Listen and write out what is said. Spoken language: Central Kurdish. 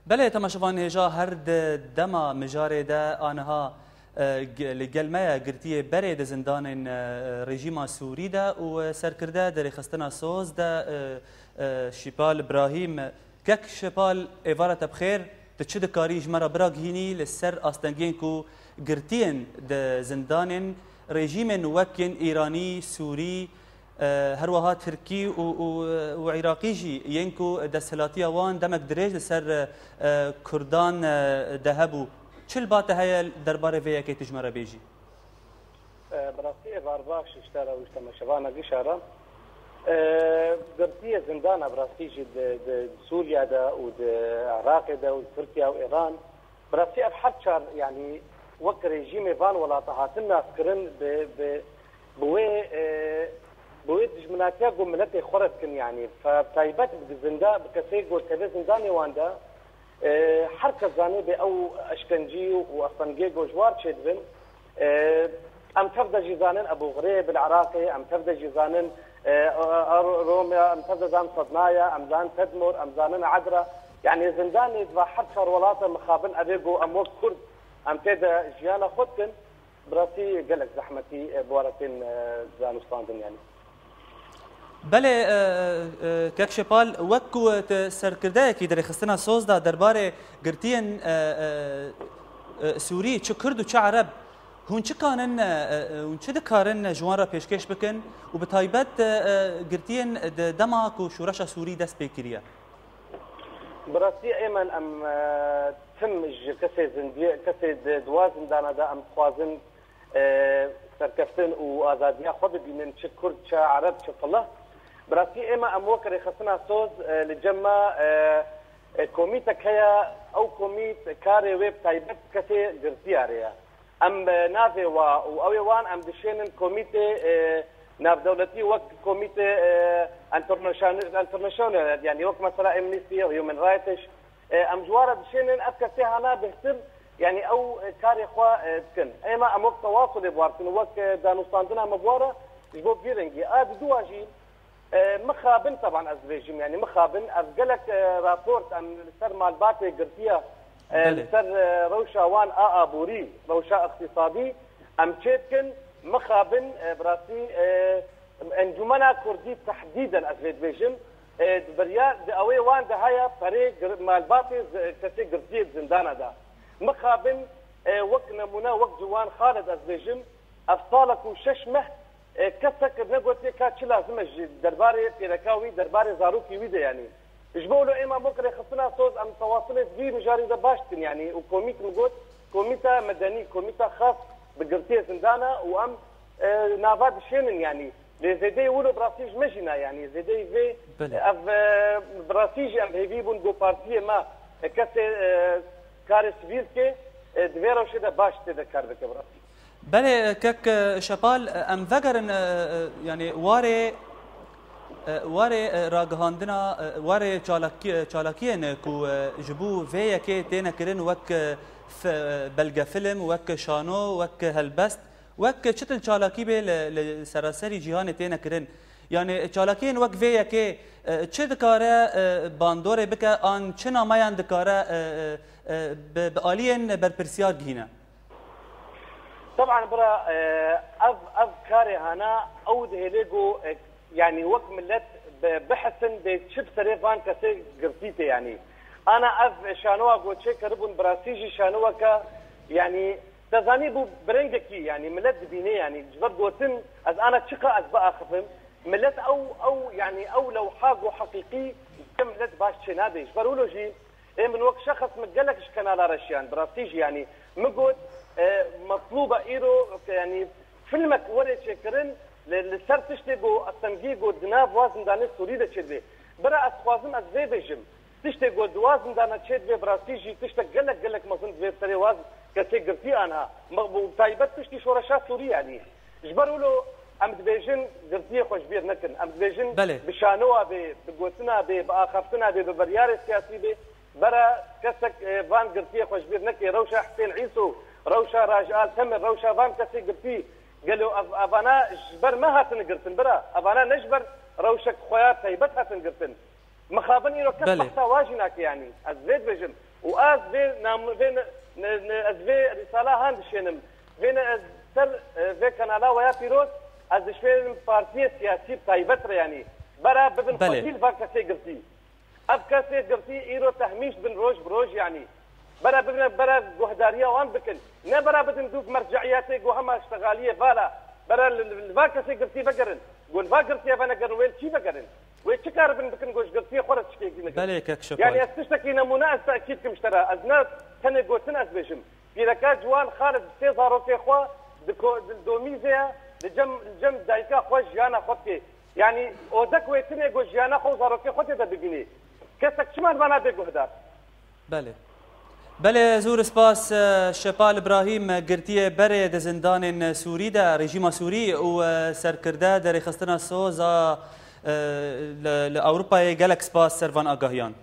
بله تماشوان هجا هر دما مجاره ده آنها لگلمه گرتیه بره ده زندان رژیم سوری ده و سرکرده در خستنا سوز ده شیپال ابراهیم کک شیپال ایوارت بخیر تچه کاری جمرا براگ هینی لسر آستنگین کو گرتین ده زندان رژیم وکن ایرانی سوری هروها تركي وعراقي جي ينكو دسهلاتيا وان دمك دريج لسر كردان دهبو چل باته هيا درباره فيا كي تجمره بيجي براسي بارباش اشترى واشتما شبانا قشارة قرطية زندانة براسي جي سوريا دا ود عراق دا وتركيا وايران براسي ابحث شار يعني وك ريجيم فان ولا طهاتنا سكرن بوي بويد جمناتيا قوم ملتي خورت كن يعني فتايبات بزندا بكسي قول كذا زنداني واندا حركة زاني بأو أشكنجي وأصنجي جوار شدبن أم تبدأ جيزانن أبو غريب العراقي أم تبدأ جيزانن روميا أم تبدأ زان صدنايا أم زان تدمر أم زانن عدرا يعني زنداني دفع حركة ولاطة مخابن أبيقو أمور كرد أم تبدأ جيانا خدكن براسي قلق زحمتي بوارتين زانستاندن يعني بله کک شپال وکو سرکرده کی در خستنا سوز دا درباره گرتین سوری چه کرد و چه عرب هون چه کانن هون چه دکارن جوان را پیشکش بکن و به تایبت گرتین دماغ و شورش سوری دست بکریه براسي ايمن ام تم كسي زنديه كسي دوازن دانا دا ام خوازن سركفتن وازاديه خود بين چه كرد چه عرب چه فله براسي اما ام وكر خصنا صوز لجمع كوميتك هي او كوميت كاري ويب تايبت كسي قرتياريا ام نافي او وان ام دشين كوميتي ناف دولتي وك كوميتي انترناشونال يعني وك مثلا امنيستي هيومن رايتش ام جوار دشين افكسي هنا بهتر يعني او كاري خوا تكن اما ام وقت تواصل بوارتن وك دانوستاندنا مبواره جبو بيرنجي دواجي مخابن طبعا ازبيجم يعني مخابن افقلك رابورت ام سر مالباتي قرتيه سر روشا وان بوري روشا اقتصادي ام تشيتكن مخابن براسي انجمنا كردي تحديدا ازبيجم بريا اوي وان دهايا فريق مالباتي كسي قرتيه زندانه دا مخابن وقت نمونه وقت جوان خالد ازبيجم افصالك وششمه كسك نقولت كاتش لازم درباري بيركاوي درباري زاروكي ويدا يعني جبولو اما بكره خصنا صوت ام تواصلت في مجاري باشتن يعني وكوميت نقول كوميتا مدني كوميتا خاص بقرتيه زندانه وام نافاد شينن يعني لزيدي يقولوا براسيج مجنا يعني زيدي في اف براسيج ام هيبون جو بارتي ما كسي كارس فيلكي دفيرو شده باش تذكر بك براسي بله كك شپال ام وگرن يعني واره راگهاندنا واره چالاکیه کو جبو وی که تینا کرن وک بلگه فیلم وک شانو وک هلبست وک چتل چالاکی به لسراسری جهان تینا کرن يعني چالاکین وک وی که چه دکاره باندور بک آن چه نامایان دکاره بآلین برپرسیار گینه طبعا برا اف كاري هنا او دهليجو يعني وقت ملت بحثن بشب سريفان كسي قرتيتي يعني انا اف شانوا قلت شيء كربون براسيجي شانوا ك يعني تزاني بو برنجكي يعني ملت بيني يعني جبر قوتن از انا تشقى از بقى خفم ملت او يعني او لو حاجه حقيقي كم ملت باش شنادي جبروا له جي من وقت شخص متقلكش كان على رشيان براسيجي يعني مقود مطلوبه ايرو يعني فيلمك وري شكرن لسر تشتغو التنجيغو دناف وازن دانه سوريده تشدي برا اسخوازم از زي بيجم تشتغو دوازن دانه تشدي براسيجي تشتغلك مزن زي تري واز كسي قرتي انا تايبت تشتي شورشا سوري يعني جبروا له ام دبيجن قرتي خوش بير نكن ام دبيجن بشانوا بقوتنا باخفتنا ببريار السياسي برا كسك فان قرتي خوش بير نكي روشه حسين عيسو روشا راجال تمر روشا فان كسي قرتي قالوا ابانا جبر ما هاتن قرتن برا ابانا نجبر روشك خويا تيبت هاتن قرتن مخابن يرو كسبتا واجناك يعني الزيد بجم وآز بين في رسالة هاند شينم بين سر في كندا ويا بيروت از شوين بارتي سياسي تايبتر يعني برا ببن فصيل فاكسي قرتي اب كاسي قرتي ايرو تهميش بن روج بروج يعني برا جهداريه وان بكن نه برا بدن دوك مرجعياتي وهما اشتغاليه بالا برا الفاكسي قرتي بقرن قول فاكرتي انا قرن شي بقرن ويتشكر بن بكن جوج قرتي خرج شكي بالك شكرا يعني استشتكي نمونه تاكيد كم اشترى ازناس كان قوتن اسبشم في ذاك جوان خالد سيزارو كي خوا دوميزيا الجم دايكا خوش جانا خوتي يعني اودك ويتني جو جانا خو زارو كي خوتي ده بگيني كسك شمال بنا بگو هدار بله زور سپاس شپال ابراهیم گرتی بره د زندان سوری ده رژیم سوری و سرکرده در خستنا سوزا لاوروپا گلک سپاس سروان آگاهیان